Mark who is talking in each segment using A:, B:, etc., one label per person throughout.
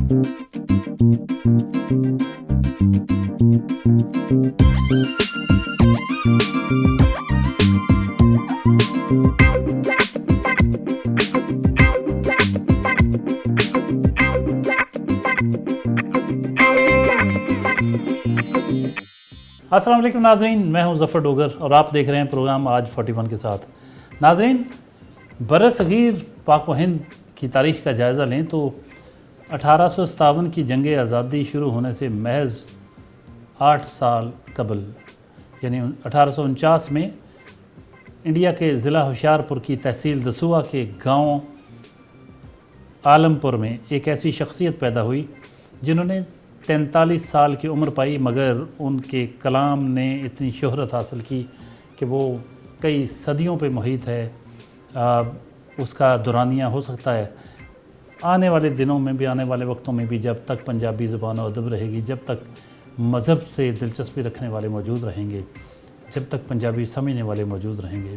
A: السلام علیکم ناظرین، میں ہوں ظفر ڈوگر اور آپ دیکھ رہے ہیں پروگرام آج 41 کے ساتھ۔ ناظرین، برصغیر پاک و ہند کی تاریخ کا جائزہ لیں تو 1857 کی جنگ آزادی شروع ہونے سے محض 8 سال قبل یعنی 1849 میں انڈیا کے ضلع ہوشیارپور کی تحصیل دسوہا کے گاؤں عالمپور میں ایک ایسی شخصیت پیدا ہوئی جنہوں نے 43 سال کی عمر پائی، مگر ان کے کلام نے اتنی شہرت حاصل کی کہ وہ کئی صدیوں پہ محیط ہے۔ اس کا دورانیہ ہو سکتا ہے آنے والے دنوں میں بھی، آنے والے وقتوں میں بھی، جب تک پنجابی زبان و ادب رہے گی، جب تک مذہب سے دلچسپی رکھنے والے موجود رہیں گے، جب تک پنجابی سمجھنے والے موجود رہیں گے،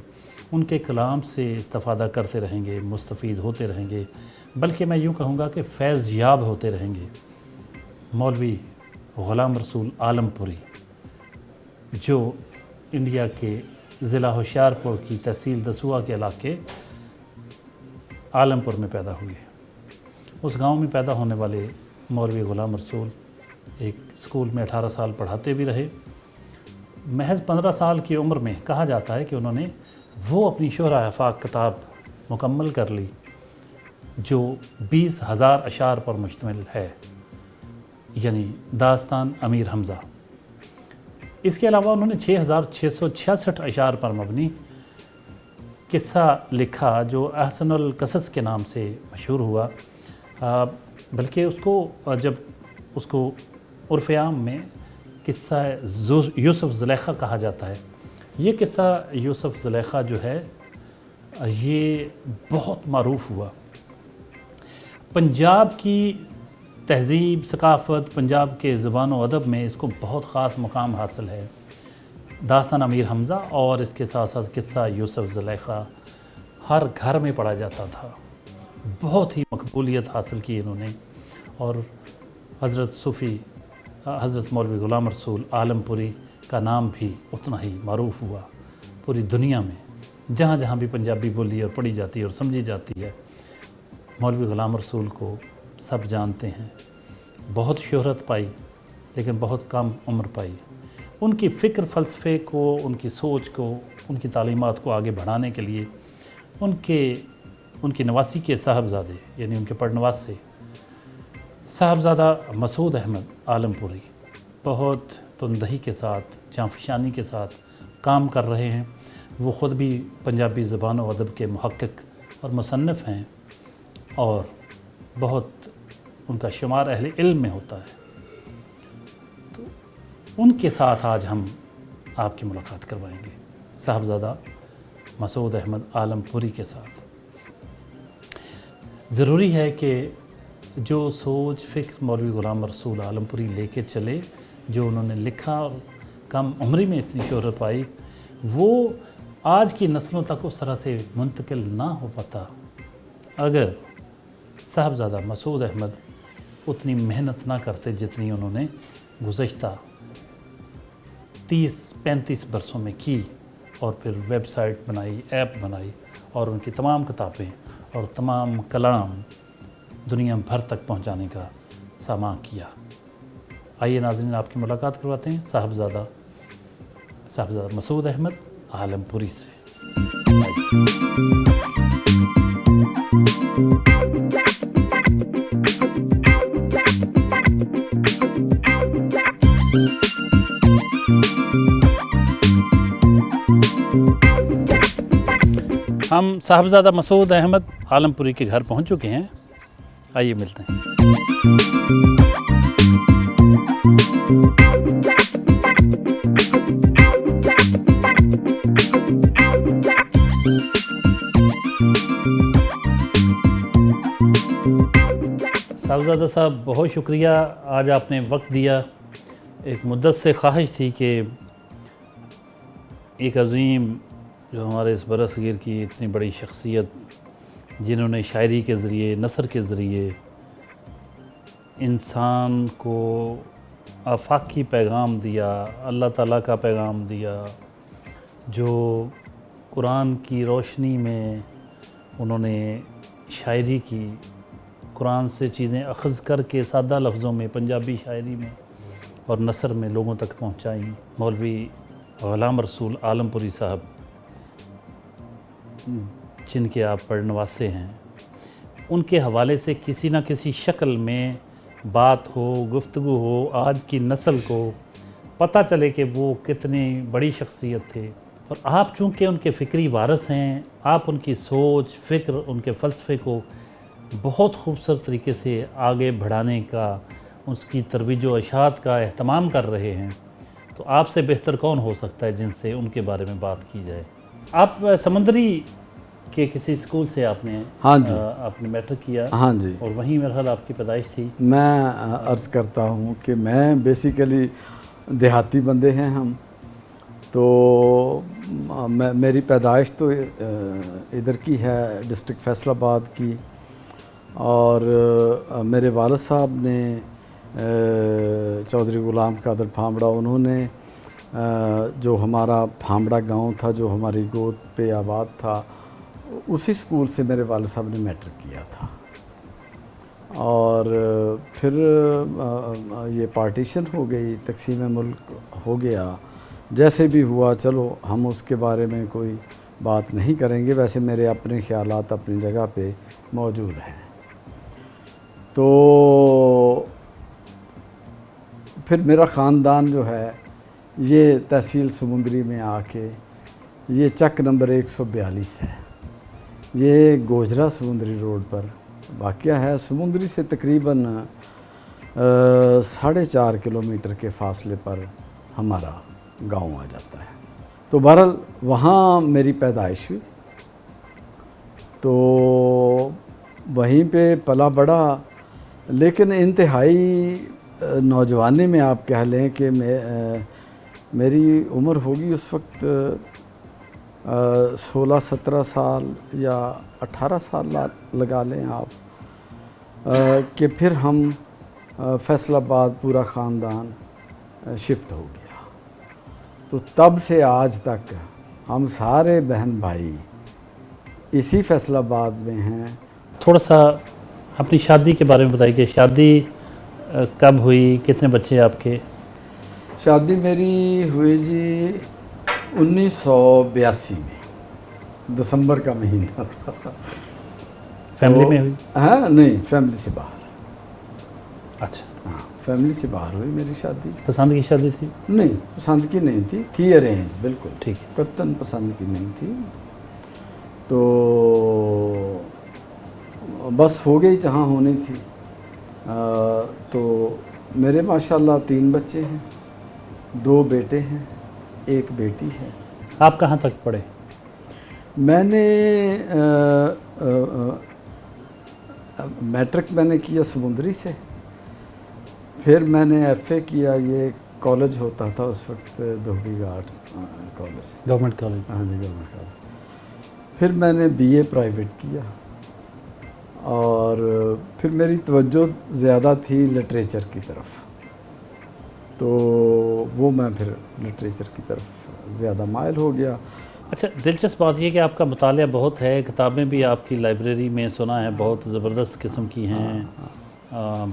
A: ان کے کلام سے استفادہ کرتے رہیں گے، مستفید ہوتے رہیں گے، بلکہ میں یوں کہوں گا کہ فیض یاب ہوتے رہیں گے۔ مولوی غلام رسول عالمپوری، جو انڈیا کے ضلع ہوشیارپور کی تحصیل دسوہا کے علاقے عالمپور میں پیدا ہوئے۔ اس گاؤں میں پیدا ہونے والے مولوی غلام رسول ایک اسکول میں 18 سال پڑھاتے بھی رہے۔ محض 15 سال کی عمر میں کہا جاتا ہے کہ انہوں نے وہ اپنی شہرہ آفاق کتاب مکمل کر لی جو 20,000 اشعار پر مشتمل ہے، یعنی داستان امیر حمزہ۔ اس کے علاوہ انہوں نے 6,666 اشعار پر مبنی قصہ لکھا جو احسن القصص کے نام سے مشہور ہوا، بلکہ جب اس کو عرف عام میں قصہ یوسف زلیخا کہا جاتا ہے۔ یہ قصہ یوسف زلیخا جو ہے یہ بہت معروف ہوا۔ پنجاب کی تہذیب، ثقافت، پنجاب کے زبان و ادب میں اس کو بہت خاص مقام حاصل ہے۔ داستان امیر حمزہ اور اس کے ساتھ ساتھ قصہ یوسف زلیخا ہر گھر میں پڑھا جاتا تھا۔ بہت ہی مقبولیت حاصل کی انہوں نے، اور حضرت صوفی حضرت مولوی غلام رسول عالمپوری کا نام بھی اتنا ہی معروف ہوا پوری دنیا میں۔ جہاں جہاں بھی پنجابی بولی اور پڑھی جاتی ہے اور سمجھی جاتی ہے، مولوی غلام رسول کو سب جانتے ہیں۔ بہت شہرت پائی لیکن بہت کم عمر پائی۔ ان کی فکر، فلسفے کو، ان کی سوچ کو، ان کی تعلیمات کو آگے بڑھانے کے لیے ان کی نواسی کے صاحبزادے یعنی ان کے پڑنواس سے صاحبزادہ مسعود احمد عالمپوری بہت تندہی کے ساتھ، جانفشانی کے ساتھ کام کر رہے ہیں۔ وہ خود بھی پنجابی زبان و ادب کے محقق اور مصنف ہیں، اور بہت ان کا شمار اہل علم میں ہوتا ہے۔ تو ان کے ساتھ آج ہم آپ کی ملاقات کروائیں گے، صاحبزادہ مسعود احمد عالمپوری کے ساتھ۔ ضروری ہے کہ جو سوچ، فکر مولوی غلام رسول عالمپوری لے کے چلے، جو انہوں نے لکھا اور کم عمری میں اتنی شہرت پائی، وہ آج کی نسلوں تک اس طرح سے منتقل نہ ہو پاتا اگر صاحبزادہ مسعود احمد اتنی محنت نہ کرتے جتنی انہوں نے گزشتہ 30-35 برسوں میں کی، اور پھر ویب سائٹ بنائی، ایپ بنائی، اور ان کی تمام کتابیں اور تمام کلام دنیا بھر تک پہنچانے کا ساماں کیا۔ آئیے ناظرین، آپ کی ملاقات کرواتے ہیں صاحبزادہ مسعود احمد عالمپوری سے۔ ہم صاحبزادہ مسعود احمد عالمپوری کے گھر پہنچ چکے ہیں، آئیے ملتے ہیں۔ صاحبزادہ صاحب، بہت شکریہ، آج آپ نے وقت دیا۔ ایک مدت سے خواہش تھی کہ ایک عظیم جو ہمارے اس برصغیر کی اتنی بڑی شخصیت، جنہوں نے شاعری کے ذریعے، نثر کے ذریعے انسان کو آفاقی پیغام دیا، اللہ تعالیٰ کا پیغام دیا، جو قرآن کی روشنی میں انہوں نے شاعری کی، قرآن سے چیزیں اخذ کر کے سادہ لفظوں میں پنجابی شاعری میں اور نثر میں لوگوں تک پہنچائیں۔ مولوی غلام رسول عالم پوری صاحب، جن کے آپ پڑھنواسے ہیں، ان کے حوالے سے کسی نہ کسی شکل میں بات ہو، گفتگو ہو، آج کی نسل کو پتہ چلے کہ وہ کتنی بڑی شخصیت تھے۔ اور آپ چونکہ ان کے فکری وارث ہیں، آپ ان کی سوچ، فکر، ان کے فلسفے کو بہت خوبصورت طریقے سے آگے بڑھانے کا، اس کی ترویج و اشاعت کا اہتمام کر رہے ہیں، تو آپ سے بہتر کون ہو سکتا ہے جن سے ان کے بارے میں بات کی جائے۔ آپ سمندری کے کسی اسکول سے آپ نے آپ نے میٹرک کیا،
B: ہاں جی،
A: اور وہیں میرا خیال آپ کی پیدائش تھی۔
B: میں عرض کرتا ہوں کہ میں بیسیکلی دیہاتی بندے ہیں ہم، تو میری پیدائش تو ادھر کی ہے، ڈسٹرکٹ فیصل آباد کی، اور میرے والد صاحب نے چودھری غلام قادر بھامڑا، انہوں نے جو ہمارا بھامڑا گاؤں تھا جو ہماری گود پہ آباد تھا، اسی اسکول سے میرے والد صاحب نے میٹرک کیا تھا۔ اور پھر یہ پارٹیشن ہو گئی، تقسیم ملک ہو گیا، جیسے بھی ہوا، چلو ہم اس کے بارے میں کوئی بات نہیں کریں گے، ویسے میرے اپنے خیالات اپنی جگہ پہ موجود ہیں۔ تو پھر میرا خاندان جو ہے یہ تحصیل سمندری میں آ کے، یہ چک نمبر 142 ہے، یہ گوجرا سمندری روڈ پر واقع ہے۔ سمندری سے تقریباً 4.5 کلومیٹر کے فاصلے پر ہمارا گاؤں آ جاتا ہے۔ تو بہرحال وہاں میری پیدائش ہوئی، تو وہیں پہ پلا بڑا، لیکن انتہائی نوجوانی میں آپ کہہ لیں کہ میری عمر ہوگی اس وقت 16-17 سال یا 18 سال لگا لیں آپ، کہ پھر ہم فیصل آباد پورا خاندان شفٹ ہو گیا۔ تو تب سے آج تک ہم سارے بہن بھائی اسی فیصل آباد میں ہیں۔
A: تھوڑا سا اپنی شادی کے بارے میں بتائیے کہ شادی کب ہوئی، کتنے بچے آپ کے؟
B: شادی میری ہوئی جی 1982 میں، دسمبر کا مہینہ تھا۔
A: فیملی میں ہوئی؟
B: ہاں نہیں، فیملی سے باہر۔
A: اچھا،
B: ہاں، فیملی سے باہر ہوئی میری شادی۔
A: پسند کی شادی تھی؟
B: نہیں، پسند کی نہیں تھی ارینج، بالکل
A: ٹھیک ہے،
B: قطعاً پسند کی نہیں تھی۔ تو بس ہو گئی جہاں ہونی تھی۔ تو میرے ماشاءاللہ 3 بچے ہیں، 2 بیٹے ہیں، 1 بیٹی ہے۔
A: آپ کہاں تک پڑھے؟
B: میں نے میٹرک میں نے کیا سمندری سے، پھر میں نے ایف اے کیا، یہ کالج ہوتا تھا اس وقت دھوبی گھاٹ کالج،
A: گورنمنٹ کالج۔
B: ہاں جی، گورنمنٹ کالج۔ پھر میں نے بی اے پرائیویٹ کیا، اور پھر میری توجہ زیادہ تھی لٹریچر کی طرف، تو وہ میں پھر لٹریچر کی طرف زیادہ مائل ہو گیا۔
A: اچھا، دلچسپ بات یہ کہ آپ کا مطالعہ بہت ہے، کتابیں بھی آپ کی لائبریری میں سنا ہے بہت زبردست قسم کی ہیں،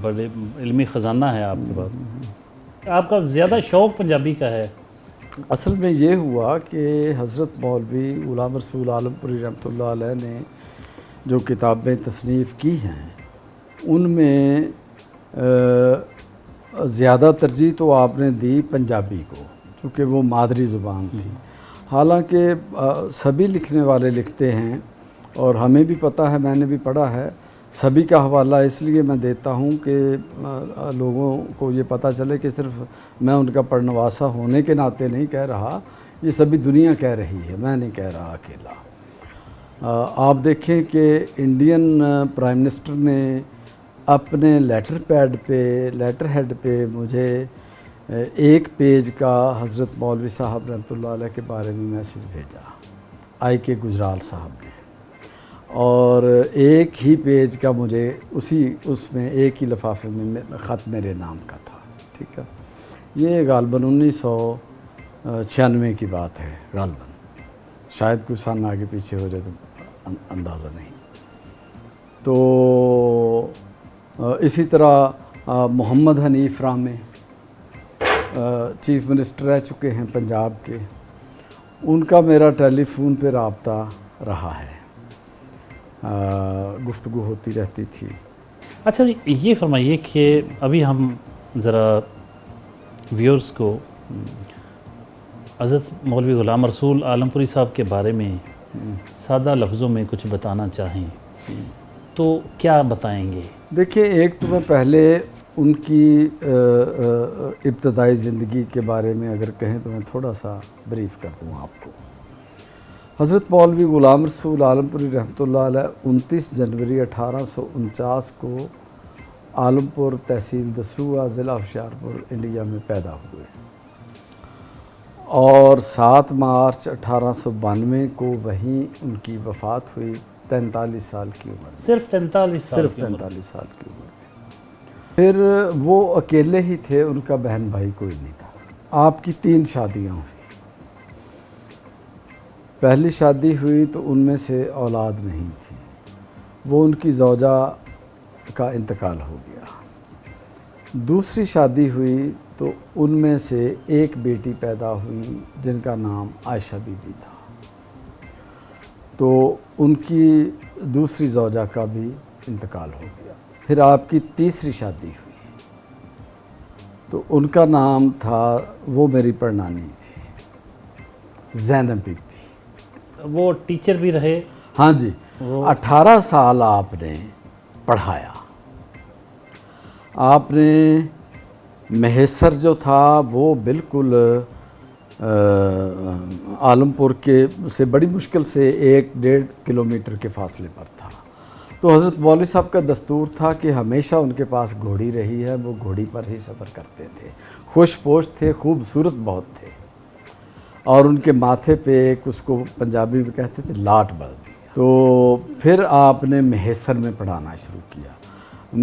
A: بڑے علمی خزانہ ہے آپ کے پاس۔ آپ کا زیادہ شوق پنجابی کا ہے؟
B: اصل میں یہ ہوا کہ حضرت مولوی غلام رسول عالم پوری رحمۃ اللہ علیہ نے جو کتابیں تصنیف کی ہیں، ان میں زیادہ ترجیح تو آپ نے دی پنجابی کو، کیونکہ وہ مادری زبان تھی۔ حالانکہ سبھی لکھنے والے لکھتے ہیں، اور ہمیں بھی پتہ ہے، میں نے بھی پڑھا ہے، سبھی کا حوالہ اس لیے میں دیتا ہوں کہ لوگوں کو یہ پتہ چلے کہ صرف میں ان کا پڑھنواسا ہونے کے ناطے نہیں کہہ رہا، یہ سبھی دنیا کہہ رہی ہے، میں نہیں کہہ رہا اکیلا۔ آپ دیکھیں کہ انڈین پرائم منسٹر نے اپنے لیٹر پیڈ پہ، لیٹر ہیڈ پہ مجھے 1 پیج کا حضرت مولوی صاحب رحمۃ اللہ علیہ کے بارے میں میسج بھیجا، آئی کے گجرال صاحب نے۔ اور ایک ہی پیج کا مجھے اس میں ایک ہی لفافے میں خط میرے نام کا تھا، ٹھیک ہے۔ یہ غالباً 1996 کی بات ہے، غالباً، شاید کچھ سال آگے پیچھے ہو جائے تو اندازہ نہیں۔ تو اسی طرح محمد حنیف رامے چیف منسٹر رہ چکے ہیں پنجاب کے، ان کا میرا ٹیلی فون پہ رابطہ رہا ہے، گفتگو ہوتی رہتی تھی۔
A: اچھا جی، یہ فرمائیے کہ ابھی ہم ذرا ویورز کو حضرت مولوی غلام رسول عالمپوری صاحب کے بارے میں سادہ لفظوں میں کچھ بتانا چاہیں تو کیا بتائیں گے؟
B: دیکھیں، ایک تو میں پہلے ان کی ابتدائی زندگی کے بارے میں اگر کہیں تو میں تھوڑا سا بریف کر دوں آپ کو۔ حضرت مولوی غلام رسول عالمپوری رحمۃ اللہ علیہ 29 جنوری 1849 کو عالمپور تحصیل دسوہ ضلع ہوشیارپور انڈیا میں پیدا ہوئے، اور 7 مارچ 1892 کو وہیں ان کی وفات ہوئی 43 سال کی عمر میں۔
A: صرف 43 سال؟
B: صرف 43 سال کی عمر میں۔ پھر وہ اکیلے ہی تھے، ان کا بہن بھائی کوئی نہیں تھا۔ آپ کی 3 شادیاں ہوئی۔ پہلی شادی ہوئی تو ان میں سے اولاد نہیں تھی، وہ ان کی زوجہ کا انتقال ہو گیا۔ دوسری شادی ہوئی تو ان میں سے ایک بیٹی پیدا ہوئی جن کا نام عائشہ بی بی تھا، تو ان کی دوسری زوجہ کا بھی انتقال ہو گیا۔ پھر آپ کی تیسری شادی ہوئی تو ان کا نام تھا، وہ میری پڑنانی تھی، زینب بی بی۔
A: وہ ٹیچر بھی رہے؟
B: ہاں جی، 18 سال آپ نے پڑھایا۔ آپ نے مہیسر جو تھا وہ بالکل عالمپور کے سے بڑی مشکل سے 1-1.5 کلومیٹر کے فاصلے پر تھا، تو حضرت مولوی صاحب کا دستور تھا کہ ہمیشہ ان کے پاس گھوڑی رہی ہے، وہ گھوڑی پر ہی سفر کرتے تھے۔ خوش پوش تھے، خوبصورت بہت تھے، اور ان کے ماتھے پہ ایک، اس کو پنجابی میں کہتے تھے، لاٹ بڑھ دیا۔ تو پھر آپ نے مہیسر میں پڑھانا شروع کیا۔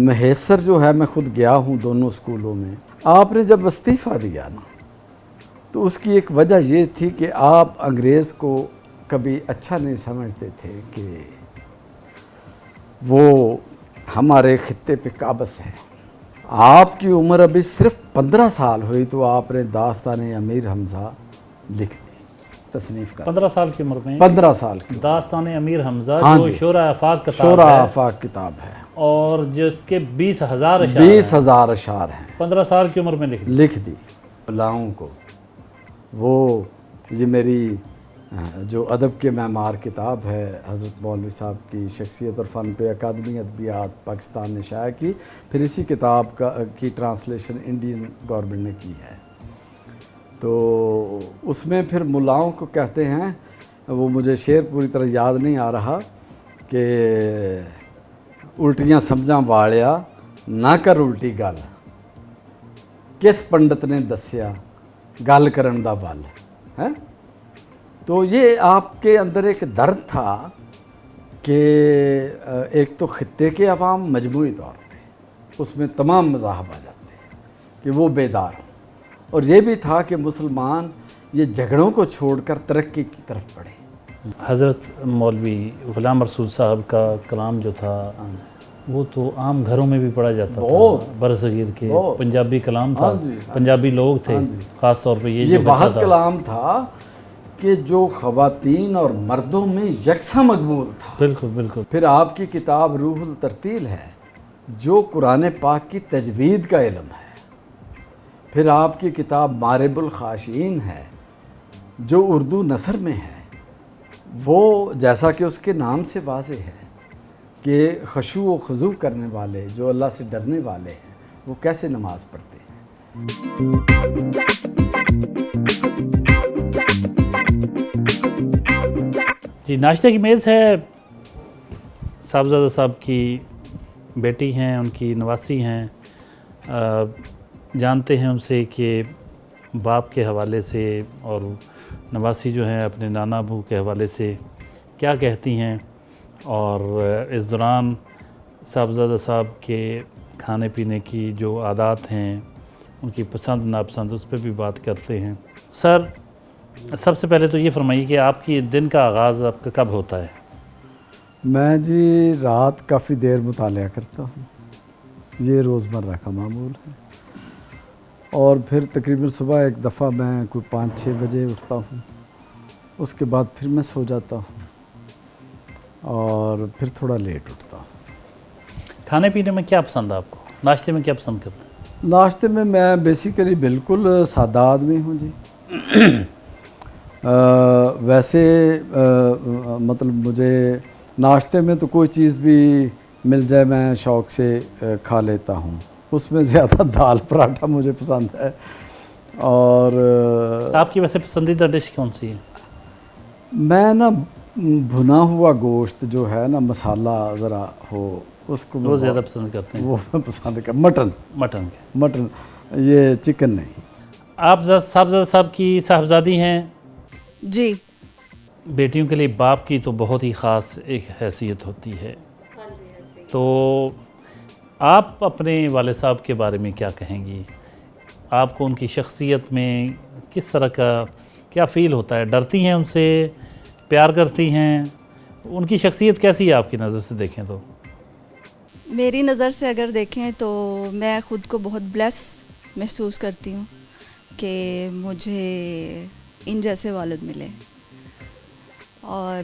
B: مہیسر جو ہے، میں خود گیا ہوں دونوں اسکولوں میں۔ آپ نے جب استعفیٰ دیا نا، تو اس کی ایک وجہ یہ تھی کہ آپ انگریز کو کبھی اچھا نہیں سمجھتے تھے کہ وہ ہمارے خطے پہ قابض ہے۔ آپ کی عمر ابھی صرف 15 سال ہوئی تو آپ نے داستان امیر حمزہ لکھ دی، تصنیف کر۔
A: 15 سال کی عمر میں
B: 15 سال کی
A: داستان امیر حمزہ،
B: ہاں
A: جو
B: جی،
A: شورا آفاق کتاب
B: شورا
A: ہے،
B: آفاق کتاب ہے،
A: اور جس کے 20,000 اشعار
B: 20,000 اشعار ہیں،
A: 15 سال کی عمر میں
B: لکھ دی بلاؤں کو۔ وہ یہ میری جو ادب کے معمار کتاب ہے، حضرت مولوی صاحب کی شخصیت اور فن پہ اکادمی ادبیات پاکستان نے شائع کی، پھر اسی کتاب کی ٹرانسلیشن انڈین گورنمنٹ نے کی ہے۔ تو اس میں پھر ملاؤں کو کہتے ہیں، وہ مجھے شعر پوری طرح یاد نہیں آ رہا، کہ الٹیاں سمجھاں واڑیا نہ کر الٹی گل، کس پنڈت نے دسیا گل کرن دا ول ہے۔ تو یہ آپ کے اندر ایک درد تھا کہ ایک تو خطے کے عوام مجموعی طور پہ اس میں تمام مذاہب آ جاتے ہیں کہ وہ بیدار ہوں، اور یہ بھی تھا کہ مسلمان یہ جھگڑوں کو چھوڑ کر ترقی کی طرف بڑھیں۔
A: حضرت مولوی غلام رسول صاحب کا کلام جو تھا وہ تو عام گھروں میں بھی پڑھا جاتا تھا، برصغیر کے پنجابی کلام تھا، پنجابی لوگ تھے، خاص طور پہ یہ
B: واحد کلام تھا کہ جو خواتین اور مردوں میں یکساں مقبول تھا۔
A: بالکل بالکل۔
B: پھر آپ کی کتاب روح الترتیل ہے جو قرآن پاک کی تجوید کا علم ہے۔ پھر آپ کی کتاب مارب الخاشعین ہے جو اردو نثر میں ہے، وہ جیسا کہ اس کے نام سے واضح ہے کہ خشوع و خضوع کرنے والے، جو اللہ سے ڈرنے والے ہیں، وہ کیسے نماز پڑھتے ہیں۔
A: جی، ناشتے کی میز ہے، صاحبزادہ صاحب کی بیٹی ہیں، ان کی نواسی ہیں، جانتے ہیں ان سے کہ باپ کے حوالے سے اور نواسی جو ہیں اپنے نانا ابو کے حوالے سے کیا کہتی ہیں، اور اس دوران صاحبزادہ صاحب کے کھانے پینے کی جو عادات ہیں، ان کی پسند ناپسند، اس پہ بھی بات کرتے ہیں۔ سر، سب سے پہلے تو یہ فرمائیے کہ آپ کی دن کا آغاز آپ کا کب ہوتا ہے؟
B: میں جی رات کافی دیر مطالعہ کرتا ہوں، یہ روزمرہ کا معمول ہے، اور پھر تقریباً صبح ایک دفعہ میں کوئی 5-6 بجے اٹھتا ہوں، اس کے بعد پھر میں سو جاتا ہوں اور پھر تھوڑا لیٹ اٹھتا ہوں۔
A: کھانے پینے میں کیا پسند ہے آپ کو؟ ناشتے میں کیا پسند کرتے ہیں؟
B: ناشتے میں بیسیکلی بالکل سادہ آدمی ہوں جی۔ ویسے مطلب مجھے ناشتے میں تو کوئی چیز بھی مل جائے میں شوق سے کھا لیتا ہوں، اس میں زیادہ دال پراٹھا مجھے پسند ہے۔ اور
A: آپ کی ویسے پسندیدہ ڈش کون سی ہے؟
B: میں نا بھنا ہوا گوشت جو ہے نا، مسالہ ذرا ہو، اس کو
A: وہ زیادہ پسند کرتے ہیں؟
B: وہ میں پسند کرتا
A: مٹن کے؟
B: مٹن، یہ چکن نہیں۔
A: آپ صاحبزادہ صاحب کی صاحبزادی ہیں؟
C: جی۔
A: بیٹیوں کے لیے باپ کی تو بہت ہی خاص ایک حیثیت ہوتی ہے، تو آپ اپنے والد صاحب کے بارے میں کیا کہیں گی؟ آپ کو ان کی شخصیت میں کس طرح کا کیا فیل ہوتا ہے؟ ڈرتی ہیں ان سے؟ پیار کرتی ہیں؟ ان کی شخصیت کیسی ہے آپ کی نظر سے دیکھیں تو؟
C: میری نظر سے اگر دیکھیں تو میں خود کو بہت بلیس محسوس کرتی ہوں کہ مجھے ان جیسے والد ملے، اور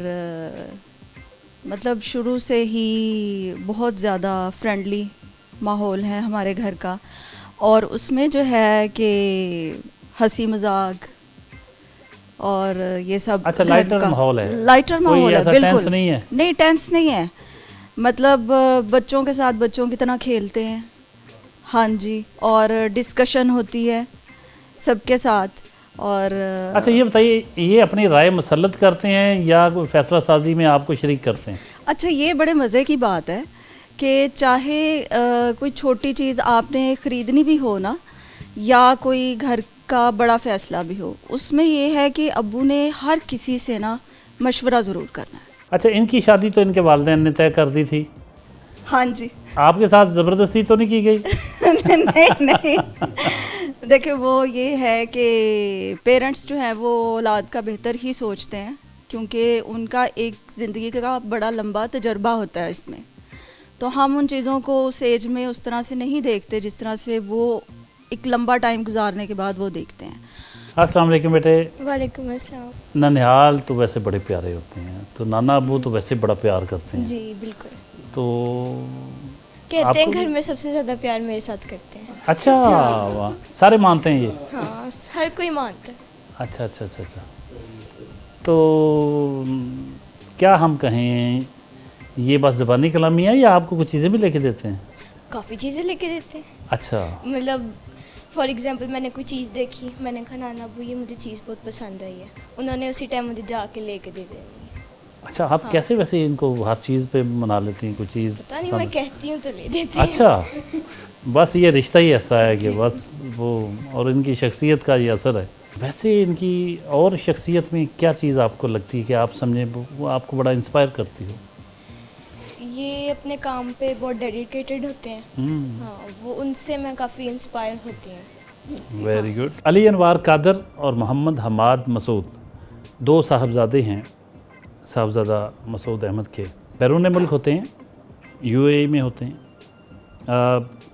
C: مطلب شروع سے ہی بہت زیادہ فرینڈلی ماحول ہے ہمارے گھر کا، اور اس میں جو ہے کہ ہنسی مذاق اور یہ سب
A: اچھا، لائٹر ماحول ہے؟
C: لائٹر ماحول ہے، بالکل
A: ٹینس نہیں ہے؟
C: نہیں، ٹینس نہیں ہے، مطلب بچوں کے ساتھ بچوں کی طرح کھیلتے ہیں، ہاں جی، اور ڈسکشن ہوتی ہے سب کے ساتھ۔ اور
A: اچھا یہ بتائیے، یہ اپنی رائے مسلط کرتے ہیں یا کوئی فیصلہ سازی میں آپ کو شریک کرتے ہیں؟
C: اچھا، یہ بڑے مزے کی بات ہے کہ چاہے کوئی چھوٹی چیز آپ نے خریدنی بھی ہو نا، یا کوئی گھر کا بڑا فیصلہ بھی ہو، اس میں یہ ہے کہ ابو نے ہر کسی سے نا مشورہ ضرور کرنا ہے۔
A: اچھا، ان کی شادی تو ان کے والدین نے طے کر دی تھی؟
C: ہاں جی۔
A: آپ کے ساتھ زبردستی تو نہیں کی گئی؟
C: نہیں، دیکھیں وہ یہ ہے کہ پیرنٹس جو ہیں وہ اولاد کا بہتر ہی سوچتے ہیں، کیونکہ ان کا ایک زندگی کا بڑا لمبا تجربہ ہوتا ہے اس میں، تو ہم ان چیزوں کو اس ایج میں اس طرح سے نہیں دیکھتے جس طرح سے وہ ایک لمبا ٹائم گزارنے کے بعد وہ دیکھتے ہیں۔
A: السلام علیکم بیٹے۔
D: وعلیکم السلام۔
A: ننیال تو ویسے بڑے پیارے ہوتے ہیں، تو نانا ابو تو ویسے بڑا پیار کرتے ہیں،
D: جی بالکل،
A: تو
D: کہتے ہیں گھر میں سب سے زیادہ پیار میرے ساتھ کرتے ہیں۔
A: اچھا، واہ، سارے مانتے ہیں یہ؟
D: ہاں، ہر کوئی مانتا ہے۔
A: اچھا اچھا اچھا اچھا، تو کیا ہم کہیں یہ بس زبانی کلامی ہے یا آپ کو کچھ چیزیں بھی لے کے دیتے ہیں؟
D: کافی چیزیں لے کے دیتے ہیں،
A: اچھا،
D: مطلب فار ایگزامپل میں نے کوئی چیز دیکھی، میں نے کہا نانا ابو یہ مجھے چیز بہت پسند آئی ہے، انہوں نے اسی ٹائم مجھے جا کے لے کے دے دینی ہے۔
A: اچھا، آپ کیسے ویسے ان کو ہر چیز پہ منا لیتی ہیں؟ کوئی چیز
D: پتہ نہیں، میں کہتی ہوں تو لے دیتے ہیں۔
A: اچھا، بس یہ رشتہ ہی ایسا ہے کہ بس وہ، اور ان کی شخصیت کا یہ اثر ہے۔ ویسے ان کی اور شخصیت میں کیا چیز آپ کو لگتی ہے کہ آپ سمجھیں وہ آپ کو بڑا انسپائر کرتی ہو؟
D: یہ اپنے کام پہ بہت ڈیڈیکیٹڈ ہوتے ہیں، ہاں، وہ ان سے میں کافی انسپائر ہوتی ہوں۔
A: Very good. علی انوار قادر اور محمد حماد مسعود دو صاحبزادے ہیں، صاحبزادہ مسعود احمد کے بیرون ملک ہوتے ہیں، یو اے ای میں ہوتے ہیں۔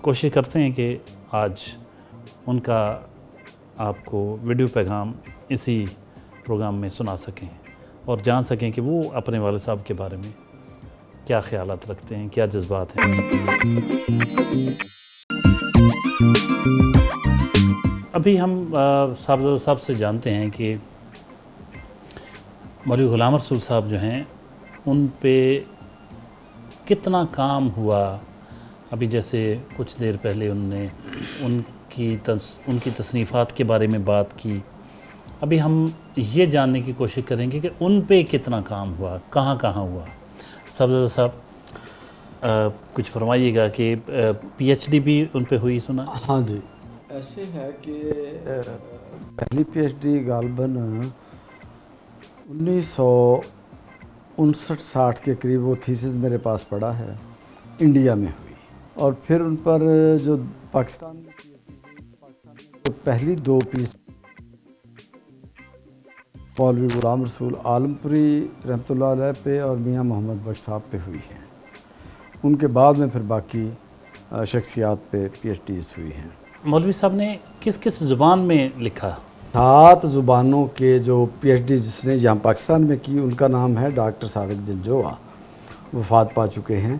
A: کوشش کرتے ہیں کہ آج ان کا آپ کو ویڈیو پیغام اسی پروگرام میں سنا سکیں اور جان سکیں کہ وہ اپنے والد صاحب کے بارے میں کیا خیالات رکھتے ہیں، کیا جذبات ہیں۔ ابھی ہم صاحبزادہ صاحب سے جانتے ہیں کہ مولوی غلام رسول صاحب جو ہیں ان پہ کتنا کام ہوا۔ ابھی جیسے کچھ دیر پہلے انہوں نے ان کی تصنیفات کے بارے میں بات کی، ابھی ہم یہ جاننے کی کوشش کریں گے کہ ان پہ کتنا کام ہوا، کہاں کہاں ہوا۔ صاحبزادہ صاحب کچھ فرمائیے گا کہ پی ایچ ڈی بھی ان پہ ہوئی سنا؟
B: ہاں جی، ایسے ہے کہ پہلی پی ایچ ڈی غالباً 59-60 کے قریب وہ تھیسس میرے پاس پڑا ہے، انڈیا میں ہوئی، اور پھر ان پر جو پاکستان میں جو پہلی 2 پیس مولوی غلام رسول عالم پوری رحمۃ اللہ علیہ پہ اور میاں محمد بخش صاحب پہ ہوئی ہیں، ان کے بعد میں پھر باقی شخصیات پہ پی ایچ ڈیز ہوئی ہیں۔
A: مولوی صاحب نے کس کس زبان میں لکھا؟
B: 7 زبانوں کے جو پی ایچ ڈی جس نے یہاں پاکستان میں کی، ان کا نام ہے ڈاکٹر صادق جنجوعہ، وفات پا چکے ہیں۔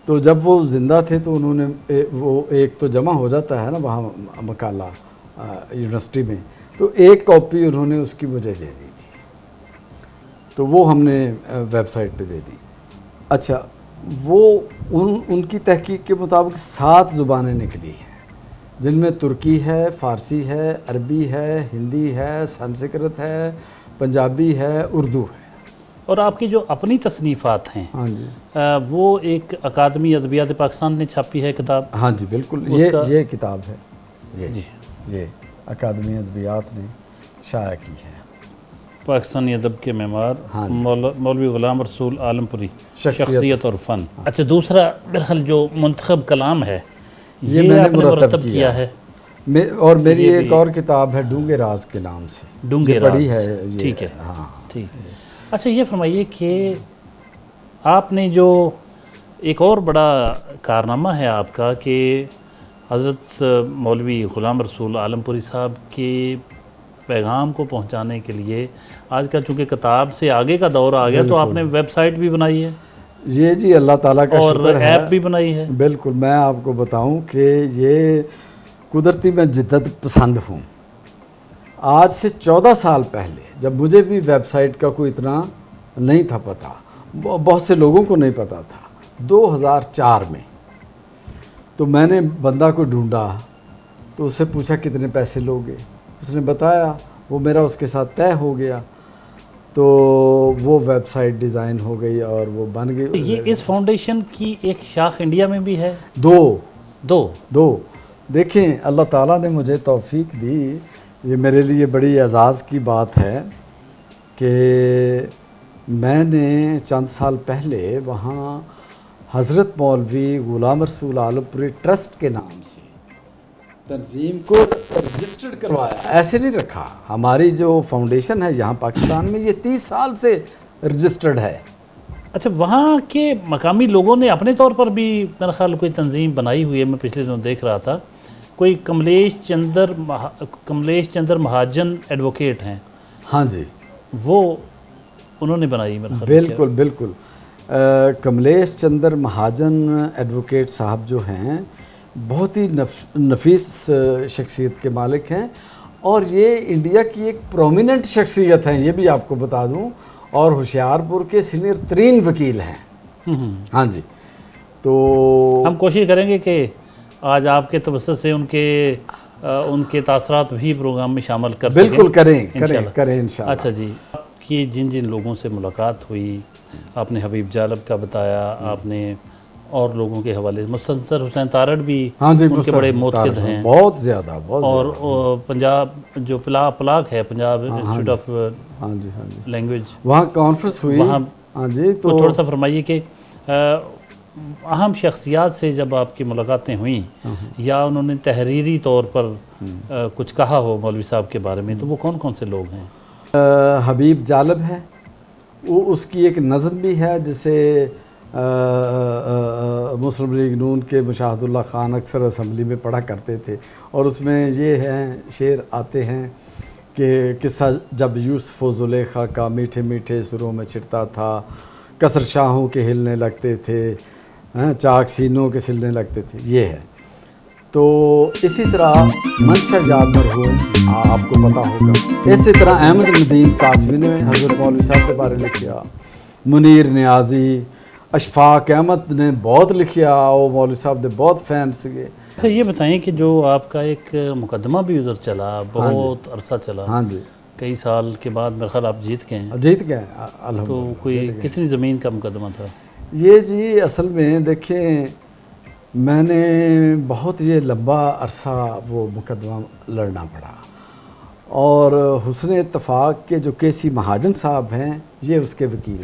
B: تو جب وہ زندہ تھے تو انہوں نے وہ ایک تو جمع ہو جاتا ہے نا وہاں مقالہ یونیورسٹی میں، تو ایک کاپی انہوں نے اس کی مجھے دے دی تھی، تو وہ ہم نے ویب سائٹ پہ دے دی۔ اچھا، وہ ان کی تحقیق کے مطابق 7 زبانیں نکلی ہیں، جن میں ترکی ہے، فارسی ہے، عربی ہے، ہندی ہے، سنسکرت ہے، پنجابی ہے، اردو ہے۔
A: اور آپ کی جو اپنی تصنیفات ہیں،
B: ہاں جی،
A: وہ ایک اکادمی ادبیات پاکستان نے چھاپی ہے کتاب؟
B: ہاں جی بالکل، یہ کتاب ہے، یہ اکادمی ادبیات نے شائع کی ہے،
A: پاکستانی ادب کے معمار، مولوی غلام رسول عالم پوری، شخصیت اور فن۔ اچھا، دوسرا میرے خیال جو منتخب کلام ہے
B: یہ میں
A: آپ
B: نے مرتب کیا
A: ہے،
B: اور میری ایک اور کتاب ہے ڈونگے راز کے نام سے،
A: ڈونگے راز،
B: پڑھی ہے۔
A: ٹھیک ہے،
B: ہاں
A: ٹھیک ہے۔ اچھا، یہ فرمائیے کہ آپ نے جو ایک اور بڑا کارنامہ ہے آپ کا کہ حضرت مولوی غلام رسول عالم پوری صاحب کے پیغام کو پہنچانے کے لیے آج کل چونکہ کتاب سے آگے کا دور آ گیا تو آپ نے ویب سائٹ بھی بنائی ہے،
B: یہ جی اللہ تعالیٰ کا
A: اور
B: شکر ہے،
A: ایپ بھی بنائی ہے۔
B: بالکل، میں آپ کو بتاؤں کہ یہ قدرتی میں جدت پسند ہوں۔ آج سے 14 سال پہلے جب مجھے بھی ویب سائٹ کا کوئی اتنا نہیں تھا پتہ، بہت سے لوگوں کو نہیں پتہ تھا، 2004 میں تو میں نے بندہ کو ڈھونڈا، تو اس سے پوچھا کتنے پیسے لوگے، اس نے بتایا، وہ میرا اس کے ساتھ طے ہو گیا، تو وہ ویب سائٹ ڈیزائن ہو گئی اور وہ بن گئی۔
A: یہ اس فاؤنڈیشن کی ایک شاخ انڈیا میں بھی ہے؟
B: دو دیکھیں، اللہ تعالیٰ نے مجھے توفیق دی، یہ میرے لیے بڑی اعزاز کی بات ہے کہ میں نے چند سال پہلے وہاں حضرت مولوی غلام رسول عالم پوری ٹرسٹ کے نام سے تنظیم کو رجسٹرڈ کروایا، ایسے نہیں رکھا۔ ہماری جو فاؤنڈیشن ہے یہاں پاکستان میں، یہ 30 سال سے رجسٹرڈ ہے۔
A: اچھا، وہاں کے مقامی لوگوں نے اپنے طور پر بھی میرا خیال کوئی تنظیم بنائی ہوئی ہے، میں پچھلے دنوں دیکھ رہا تھا، کوئی کملیش چندر مہاجن ایڈوکیٹ ہیں،
B: ہاں جی،
A: وہ انہوں نے بنائی میرا خیال۔
B: بالکل، کملیش چندر مہاجن ایڈوکیٹ صاحب جو ہیں بہت ہی نفیس شخصیت کے مالک ہیں، اور یہ انڈیا کی ایک پرومیننٹ شخصیت ہیں، یہ بھی آپ کو بتا دوں، اور ہوشیار پور کے سینئر ترین وکیل ہیں۔ ہاں جی، تو
A: ہم کوشش کریں گے کہ آج آپ کے توسط سے ان کے تاثرات بھی پروگرام میں شامل کر سکیں۔
B: بالکل کریں انشاءاللہ۔
A: اچھا جی، آپ کی جن لوگوں سے ملاقات ہوئی، آپ نے حبیب جالب کا بتایا، آپ نے اور لوگوں کے حوالے، مستنصر حسین تارڑ بھی ان کے بڑے موتقد ہیں،
B: بہت زیادہ،
A: اور پنجاب جو پلاک ہے، پنجاب انسٹیٹیوٹ آف لینگویج،
B: وہاں کانفرنس ہوئی، ہاں جی، تو
A: تھوڑا سا فرمائیے کہ اہم شخصیات سے جب آپ کی ملاقاتیں ہوئیں یا انہوں نے تحریری طور پر کچھ کہا ہو مولوی صاحب کے بارے میں، تو وہ کون کون سے لوگ ہیں؟
B: حبیب جالب ہے، وہ اس کی ایک نظم بھی ہے جسے مسلم لیگ نون کے مشاہد اللہ خان اکثر اسمبلی میں پڑھا کرتے تھے، اور اس میں یہ ہیں شعر آتے ہیں کہ قصہ جب یوسف و زلیخا کا میٹھے میٹھے سروں میں چھڑتا تھا، کثر شاہوں کے ہلنے لگتے تھے، چاک سینوں کے سلنے لگتے تھے، یہ ہے۔ تو اسی طرح منشا یاد مرحوم آپ کو پتہ ہوگا، اسی طرح احمد ندیم قاسمی نے حضرت مولوی صاحب کے بارے میں لکھا، منیر نیازی، اشفاق احمد نے بہت لکھیا، اور مولوی صاحب نے بہت فین سکے۔
A: اچھا، یہ بتائیں کہ جو آپ کا ایک مقدمہ بھی ادھر چلا، بہت عرصہ چلا،
B: ہاں جی،
A: کئی سال کے بعد میرے خیال آپ جیت گئے ہیں،
B: جیت گئے الحمدللہ۔
A: تو کوئی کتنی زمین کا مقدمہ تھا؟
B: یہ جی اصل میں دیکھیں، میں نے بہت یہ لمبا عرصہ وہ مقدمہ لڑنا پڑا، اور حسن اتفاق کے جو کے سی مہاجن صاحب ہیں، یہ اس کے وکیل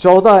B: 14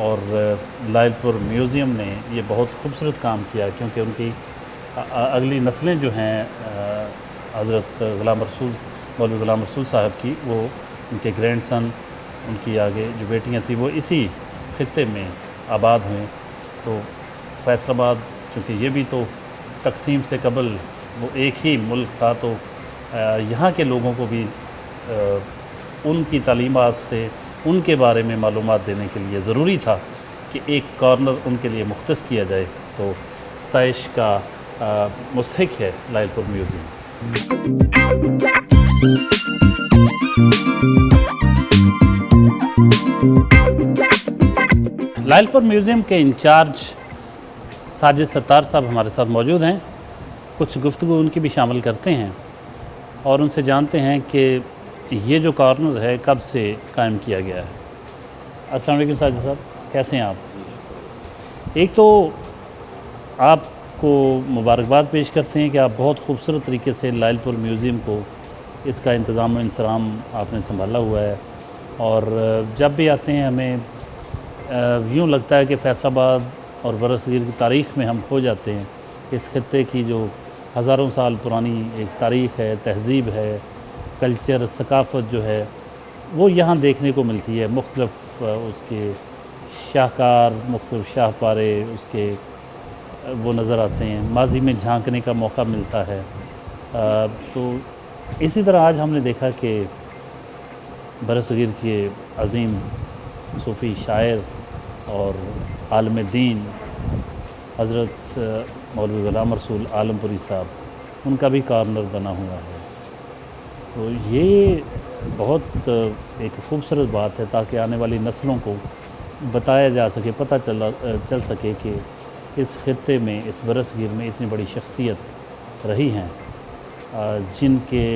A: اور لائلپور میوزیم نے یہ بہت خوبصورت کام کیا، کیونکہ ان کی اگلی نسلیں جو ہیں حضرت غلام رسول مولوی غلام رسول صاحب کی، وہ ان کے گرینڈ سن، ان کی آگے جو بیٹیاں تھیں وہ اسی خطے میں آباد ہوئیں۔ تو فیصل آباد چونکہ یہ بھی تو تقسیم سے قبل وہ ایک ہی ملک تھا، تو یہاں کے لوگوں کو بھی ان کی تعلیمات سے ان کے بارے میں معلومات دینے کے لیے ضروری تھا کہ ایک کارنر ان کے لیے مختص کیا جائے، تو ستائش کا مستحق ہے لائلپور میوزیم۔ لائلپور میوزیم کے انچارج ساجد ستار صاحب ہمارے ساتھ موجود ہیں، کچھ گفتگو ان کی بھی شامل کرتے ہیں اور ان سے جانتے ہیں کہ یہ جو کارنر ہے کب سے قائم کیا گیا ہے۔ السلام علیکم ساجد صاحب، کیسے ہیں آپ؟ ایک تو آپ کو مبارکباد پیش کرتے ہیں کہ آپ بہت خوبصورت طریقے سے لائلپور میوزیم کو، اس کا انتظام و انصرام آپ نے سنبھالا ہوا ہے، اور جب بھی آتے ہیں ہمیں یوں لگتا ہے کہ فیصل آباد اور برصغیر کی تاریخ میں ہم کھو جاتے ہیں۔ اس خطے کی جو ہزاروں سال پرانی ایک تاریخ ہے، تہذیب ہے، کلچر، ثقافت جو ہے وہ یہاں دیکھنے کو ملتی ہے۔ مختلف اس کے شاہکار، مختلف شاہکارے اس کے وہ نظر آتے ہیں، ماضی میں جھانکنے کا موقع ملتا ہے۔ تو اسی طرح آج ہم نے دیکھا کہ برصغیر کے عظیم صوفی شاعر اور عالم دین حضرت مولوی غلام رسول عالمپوری صاحب، ان کا بھی کارنر بنا ہوا ہے۔ تو یہ بہت ایک خوبصورت بات ہے، تاکہ آنے والی نسلوں کو بتایا جا سکے، پتہ چل سکے کہ اس خطے میں، اس برصغیر میں اتنی بڑی شخصیت رہی ہیں، جن کے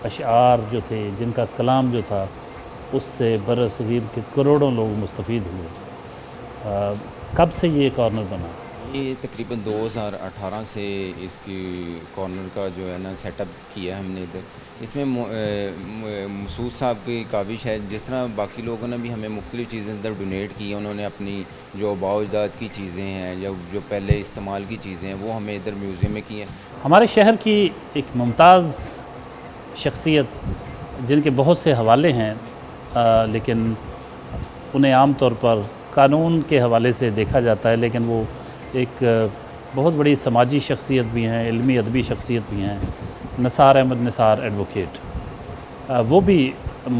A: اشعار جو تھے، جن کا کلام جو تھا، اس سے برصغیر کے کروڑوں لوگ مستفید ہوئے۔ کب سے یہ کارنر بنا؟
E: یہ تقریباً 2018 سے اس کی کارنر کا جو ہے نا سیٹ اپ کیا ہے ہم نے ادھر۔ اس میں مسعود صاحب کی کاوش ہے، جس طرح باقی لوگوں نے بھی ہمیں مختلف چیزیں ادھر ڈونیٹ کی ہیں، انہوں نے اپنی جو آباء و اجداد کی چیزیں ہیں یا جو پہلے استعمال کی چیزیں ہیں وہ ہمیں ادھر میوزیم میں کی ہیں۔
A: ہمارے شہر کی ایک ممتاز شخصیت جن کے بہت سے حوالے ہیں، لیکن انہیں عام طور پر قانون کے حوالے سے دیکھا جاتا ہے، لیکن وہ ایک بہت بڑی سماجی شخصیت بھی ہیں، علمی ادبی شخصیت بھی ہیں، نثار احمد نثار ایڈوکیٹ۔ وہ بھی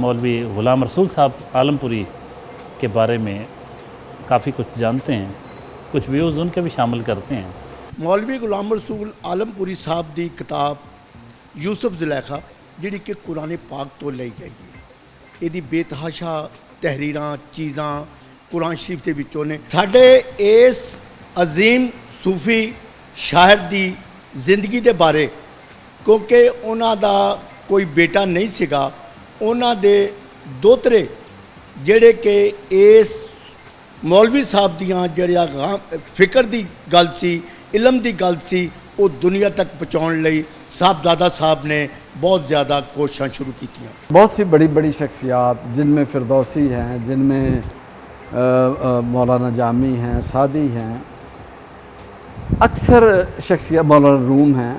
A: مولوی غلام رسول صاحب عالمپوری کے بارے میں کافی کچھ جانتے ہیں، کچھ ویوز ان کے بھی شامل کرتے ہیں۔
F: مولوی غلام رسول عالمپوری صاحب دی کتاب یوسف زلیخا جڑی کہ قرآن پاک تو لئی گئی ہے، یہ بے تحاشا تحریراں چیزاں قرآن شریف کے وچوں نے ساڈے اس عظیم صوفی شاعر دی زندگی دے بارے، کیونکہ انہاں دا کوئی بیٹا نہیں سگا، انہاں دے دوترے جڑے کہ اس مولوی صاحب دیاں جڑیا فکر دی گل سی، علم دی گل سی، وہ دنیا تک پہنچاؤن لئی صاحبزادہ صاحب نے بہت زیادہ کوششاں شروع کی تھیں۔
B: بہت سی بڑی بڑی شخصیات جن میں فردوسی ہیں، جن میں مولانا جامی ہیں، سعدی ہیں، اکثر شخصیات مولانا روم ہیں،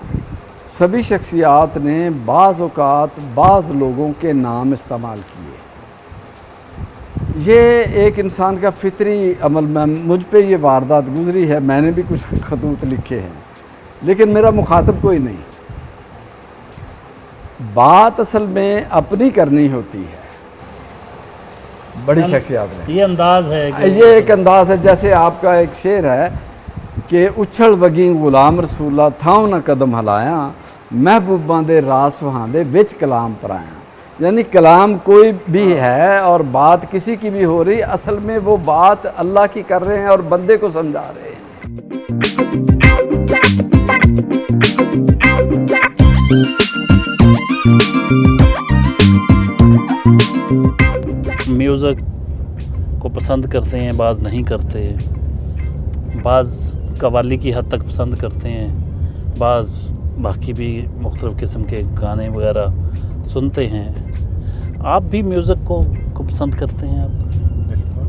B: سبھی شخصیات نے بعض اوقات بعض لوگوں کے نام استعمال کیے۔ یہ ایک انسان کا فطری عمل، مجھ پہ یہ واردات گزری ہے، میں نے بھی کچھ خطوط لکھے ہیں، لیکن میرا مخاطب کوئی نہیں۔ بات اصل میں اپنی کرنی ہوتی ہے بڑی شخصیات میں۔
A: یہ انداز ہے کہ
B: یہ ایک انداز ہے، جیسے آپ کا ایک شعر ہے کہ اچھل وگیں غلام رسولہ تھاؤ نہ قدم ہلایا، محبوباں دے راس وہاں دے وچ کلام پرایا۔ یعنی کلام کوئی بھی ہے اور بات کسی کی بھی ہو رہی، اصل میں وہ بات اللہ کی کر رہے ہیں اور بندے کو سمجھا رہے ہیں۔
A: میوزک کو پسند کرتے ہیں، بعض نہیں کرتے، بعض قوالی کی حد تک پسند کرتے ہیں، بعض باقی بھی مختلف قسم کے گانے وغیرہ سنتے ہیں۔ آپ بھی میوزک کو پسند کرتے ہیں؟ آپ
G: بالکل،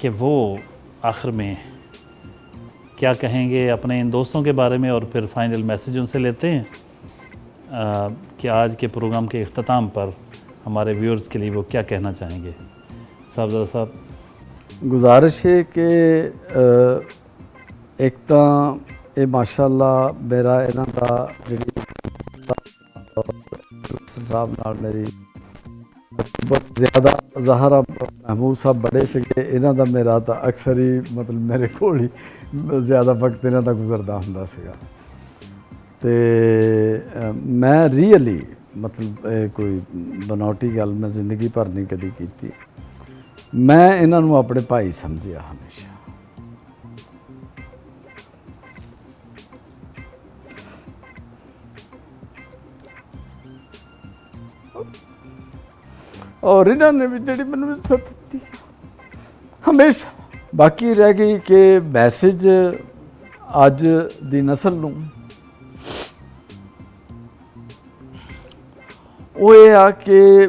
A: کہ وہ آخر میں کیا کہیں گے اپنے ان دوستوں کے بارے میں، اور پھر فائنل میسیج ان سے لیتے ہیں کہ آج کے پروگرام کے اختتام پر ہمارے ویورز کے لیے وہ کیا کہنا چاہیں گے. صاحبزادہ صاحب.
B: گزارش ہے کہ ایک ਤਾਂ ਇਹ ਮਾਸ਼ਾਅੱਲਾ ਮੇਰਾ ਇਹਨਾਂ ਦਾ ਜਿਹੜੀ ਸਾਹਿਬ ਨਾਲ ਮੇਰੀ ਬਹੁਤ ਜ਼ਿਆਦਾ ਜ਼ਾਹਰਾ ਮਹਿਮੂਦ ਸਾਹਿਬ ਬੜੇ ਸੀਗੇ, ਇਹਨਾਂ ਦਾ ਮੇਰਾ ਤਾਂ ਅਕਸਰ ਹੀ ਮਤਲਬ ਮੇਰੇ ਕੋਲ ਹੀ ਜ਼ਿਆਦਾ ਵਕਤ ਇਹਨਾਂ ਦਾ ਗੁਜ਼ਰਦਾ ਹੁੰਦਾ ਸੀਗਾ. ਅਤੇ ਮੈਂ ਰੀਅਲੀ ਮਤਲਬ ਇਹ ਕੋਈ ਬਨਾਵਟੀ ਗੱਲ ਮੈਂ ਜ਼ਿੰਦਗੀ ਭਰ ਨਹੀਂ ਕਦੀ ਕੀਤੀ. ਮੈਂ ਇਹਨਾਂ ਨੂੰ ਆਪਣੇ ਭਾਈ ਸਮਝਿਆ ਹਮੇਸ਼ਾ. اور ਇਹਨਾਂ ਨੇ ਵੀ ਜਿਹੜੀ ਮੈਨੂੰ ਇੱਜ਼ਤ ਦਿੱਤੀ ਹਮੇਸ਼ਾ. ਬਾਕੀ ਰਹਿ ਗਈ ਕਿ ਮੈਸੇਜ ਅੱਜ ਦੀ ਨਸਲ ਨੂੰ ਉਹ ਇਹ ਆ ਕਿ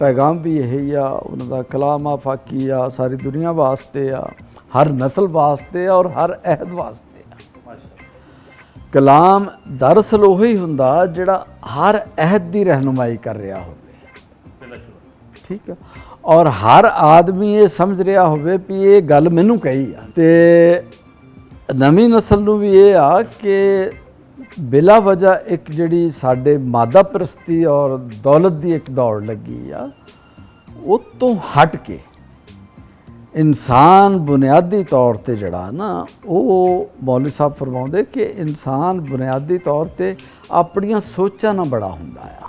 B: ਪੈਗਾਮ ਵੀ ਇਹੀ ਆ, ਉਹਨਾਂ ਦਾ ਕਲਾਮ ਆਫਾਕੀ ਆ, ਸਾਰੀ ਦੁਨੀਆ ਵਾਸਤੇ ਆ, ਹਰ ਨਸਲ ਵਾਸਤੇ ਆ ਔਰ ਹਰ ਅਹਿਦ ਵਾਸਤੇ ਆ. ਕਲਾਮ ਦਰਅਸਲ ਉਹੀ ਹੁੰਦਾ ਜਿਹੜਾ ਹਰ ਅਹਿਦ ਦੀ ਰਹਿਨੁਮਾਈ ਕਰ ਰਿਹਾ ਹੋਵੇ, ਠੀਕ ਹੈ, ਔਰ ਹਰ ਆਦਮੀ ਇਹ ਸਮਝ ਰਿਹਾ ਹੋਵੇ ਵੀ ਇਹ ਗੱਲ ਮੈਨੂੰ ਕਹੀ ਆ. ਤੇ ਨਵੀਂ ਨਸਲ ਨੂੰ ਵੀ ਇਹ ਆ ਕਿ ਬਿਲਾ ਵਜ੍ਹਾ ਇੱਕ ਜਿਹੜੀ ਸਾਡੇ ਮਾਦਾ ਪ੍ਰਸਤੀ ਔਰ ਦੌਲਤ ਦੀ ਇੱਕ ਦੌੜ ਲੱਗੀ ਆ, ਉਹ ਤੋਂ ਹਟ ਕੇ ਇਨਸਾਨ ਬੁਨਿਆਦੀ ਤੌਰ 'ਤੇ ਜਿਹੜਾ ਨਾ, ਉਹ ਮੌਲਵੀ ਸਾਹਿਬ ਫਰਮਾਉਂਦੇ ਕਿ ਇਨਸਾਨ ਬੁਨਿਆਦੀ ਤੌਰ 'ਤੇ ਆਪਣੀਆਂ ਸੋਚਾਂ ਨਾਲ ਬੜਾ ਹੁੰਦਾ ਆ,